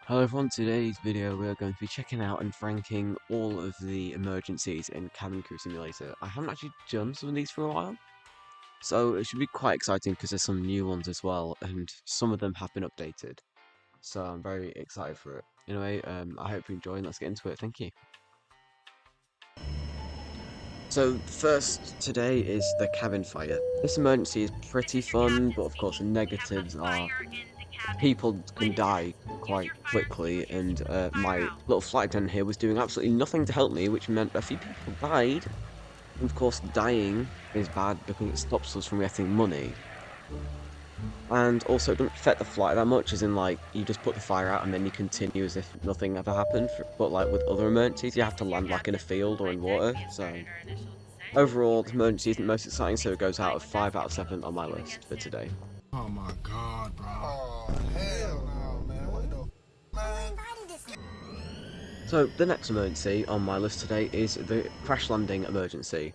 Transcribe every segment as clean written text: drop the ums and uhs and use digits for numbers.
Hello everyone, today's video we're going to be checking out and ranking all of the emergencies in Cabin Crew Simulator. I haven't actually done some of these for a while, so it should be quite exciting because there's some new ones as well, and some of them have been updated. So I'm very excited for it. Anyway, I hope you enjoy and let's get into it. Thank you. So first today is the cabin fire. This emergency is pretty fun, but of course the negatives are people can die quite quickly, and my little flight attendant here was doing absolutely nothing to help me, which meant a few people died. And of course, dying is bad because it stops us from getting money. And also, it doesn't affect the flight that much, as in, like, you just put the fire out and then you continue as if nothing ever happened. But, like, with other emergencies, you have to land, like, in a field or in water. So, overall, the emergency isn't the most exciting, so it goes out of 5 out of 7 on my list for today. Oh my god, bro. Oh, hell no, man. What the man? So, the next emergency on my list today is the crash landing emergency.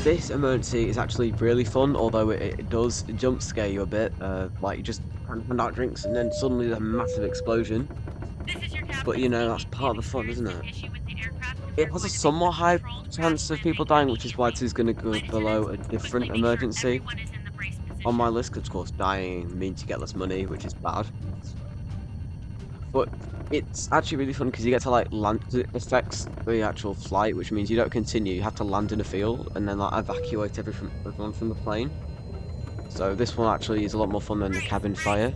This emergency is actually really fun, although it does jump scare you a bit. Like, you just hand out drinks and then suddenly there's a massive explosion. But, you know, that's part of the fun, isn't it? It has a somewhat high chance of people dying, which is why this is going to go below a different emergency on my list, because, of course, dying means you get less money, which is bad. But it's actually really fun because you get to like land. It affects the actual flight, which means you don't continue. You have to land in a field and then like evacuate everyone from the plane. So this one actually is a lot more fun than the cabin fire.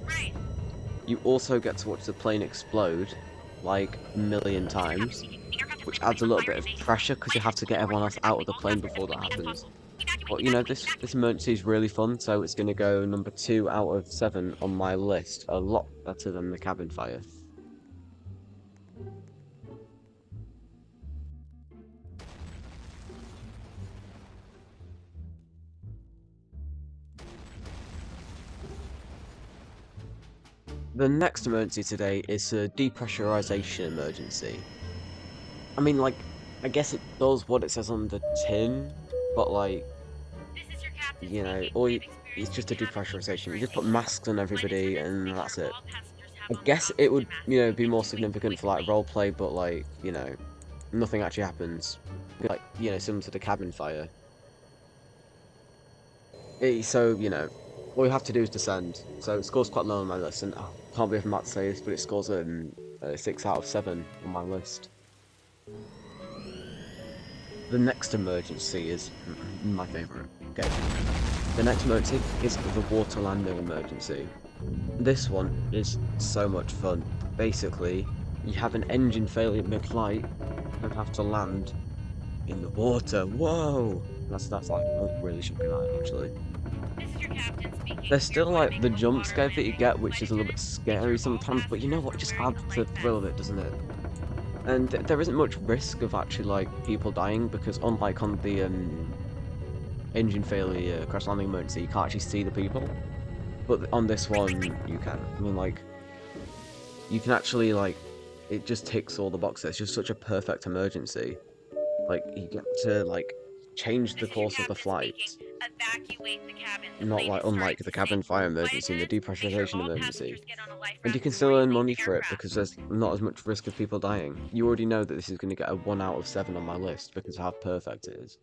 You also get to watch the plane explode like a million times, which adds a little bit of pressure because you have to get everyone else out of the plane before that happens. But you know, this emergency is really fun, so it's going to go number 2 out of 7 on my list. A lot better than the cabin fire. The next emergency today is a depressurization emergency. I mean, like, I guess it does what it says on the tin, but like, you know, it's just a depressurization. You just put masks on everybody and that's it. I guess it would, you know, be more significant for like roleplay, but like, you know, nothing actually happens. Like, you know, similar to the cabin fire. So, you know, all you have to do is descend. So it scores quite low on my list, and I can't believe I'm about to say this, but it scores a 6 out of 7 on my list. The next emergency is my favourite. Okay. The next emergency is the water landing emergency. This one is so much fun. Basically, you have an engine failure mid-flight and have to land in the water. Whoa! That's like really shocking, that actually. There's still like the jump scare that you get, which is a little bit scary sometimes, but you know what? It just adds to the thrill of it, doesn't it? And there isn't much risk of actually like people dying because unlike on the engine failure crash landing emergency, you can't actually see the people. But on this one, you can. I mean, like, you can actually like, it just ticks all the boxes. It's just such a perfect emergency. Like, you get to like change the course of the flight. Not like unlike the cabin fire emergency and the depressurization emergency. And you can still earn money for it because there's not as much risk of people dying. You already know that this is going to get a 1 out of 7 on my list because of how perfect it is.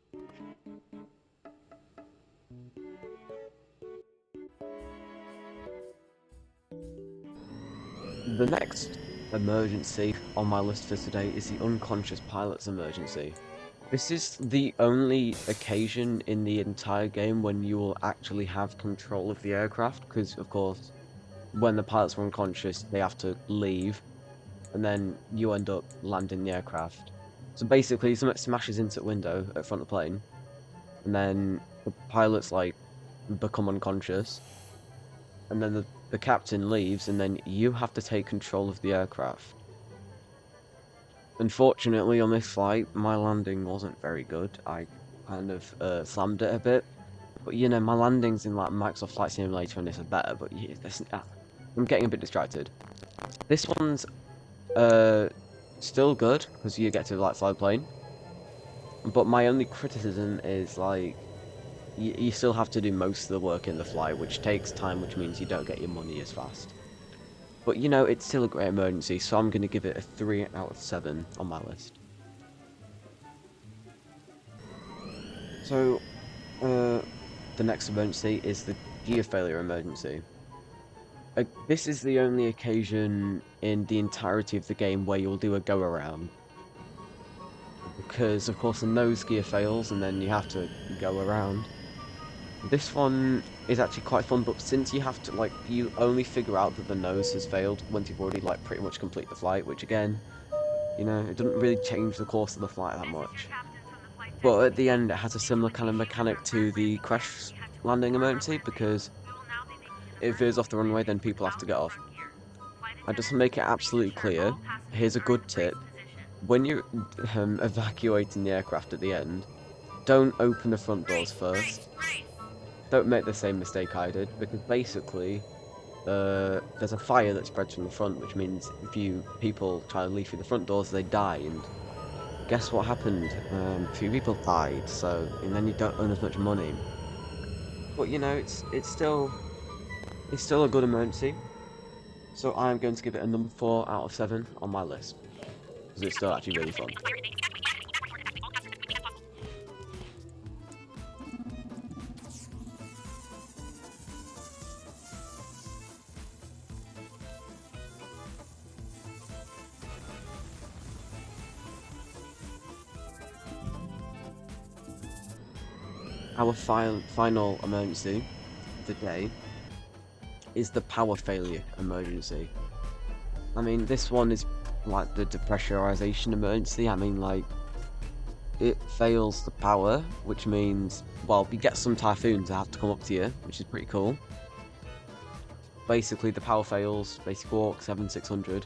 The next emergency on my list for today is the unconscious pilot's emergency. This is the only occasion in the entire game when you will actually have control of the aircraft, because of course, when the pilots are unconscious, they have to leave, and then you end up landing the aircraft. So basically, something smashes into the window at front of the plane, and then the pilots like become unconscious, and then the captain leaves, and then you have to take control of the aircraft. Unfortunately, on this flight, my landing wasn't very good. I kind of slammed it a bit. But you know, my landings in like Microsoft Flight Simulator and this are better, but yeah, I'm getting a bit distracted. This one's uh still good because you get to like fly a plane. But my only criticism is like you still have to do most of the work in the flight, which takes time, which means you don't get your money as fast. But you know, it's still a great emergency, so I'm going to give it a 3 out of 7 on my list. So, the next emergency is the gear failure emergency. This is the only occasion in the entirety of the game where you'll do a go around. Because, of course, the nose gear fails, and then you have to go around. This one is actually quite fun, but since you have to, like, you only figure out that the nose has failed once you've already, like, pretty much complete the flight, which, again, you know, it doesn't really change the course of the flight that much. But at the end, it has a similar kind of mechanic to the crash landing emergency, because if it veers off the runway, then people have to get off. I just make it absolutely clear, here's a good tip. When you're evacuating the aircraft at the end, don't open the front doors first. Don't make the same mistake I did, because basically, there's a fire that spreads from the front, which means if people try to leave through the front doors, they die, and guess what happened? A few people died, and then you don't earn as much money. But you know, it's still a good emergency. So I'm going to give it a number 4 out of 7 on my list, because it's still actually really fun. Our final emergency of the day is the power failure emergency. I mean, this one is like the depressurization emergency. I mean, like, it fails the power, which means, well, you get some typhoons that have to come up to you, which is pretty cool. Basically, the power fails, basic walk, 7,600,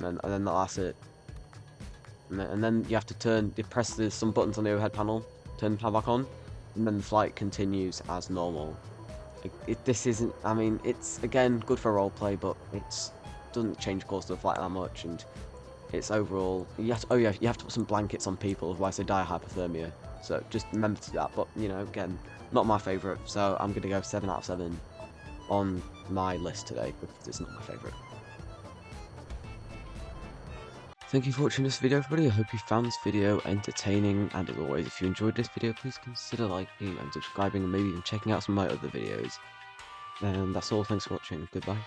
and then that's it. And then you have to press some buttons on the overhead panel, turn the power back on, and then the flight continues as normal. This isn't, I mean, it's, again, good for roleplay, but it doesn't change the course of the flight that much, and it's overall, you have to put some blankets on people, otherwise they die of hypothermia, so just remember to do that. But, you know, again, not my favourite, so I'm going to go 7 out of 7 on my list today, because it's not my favourite. Thank you for watching this video, everybody. I hope you found this video entertaining, and as always, if you enjoyed this video, please consider liking and subscribing, and maybe even checking out some of my other videos. And that's all. Thanks for watching. Goodbye.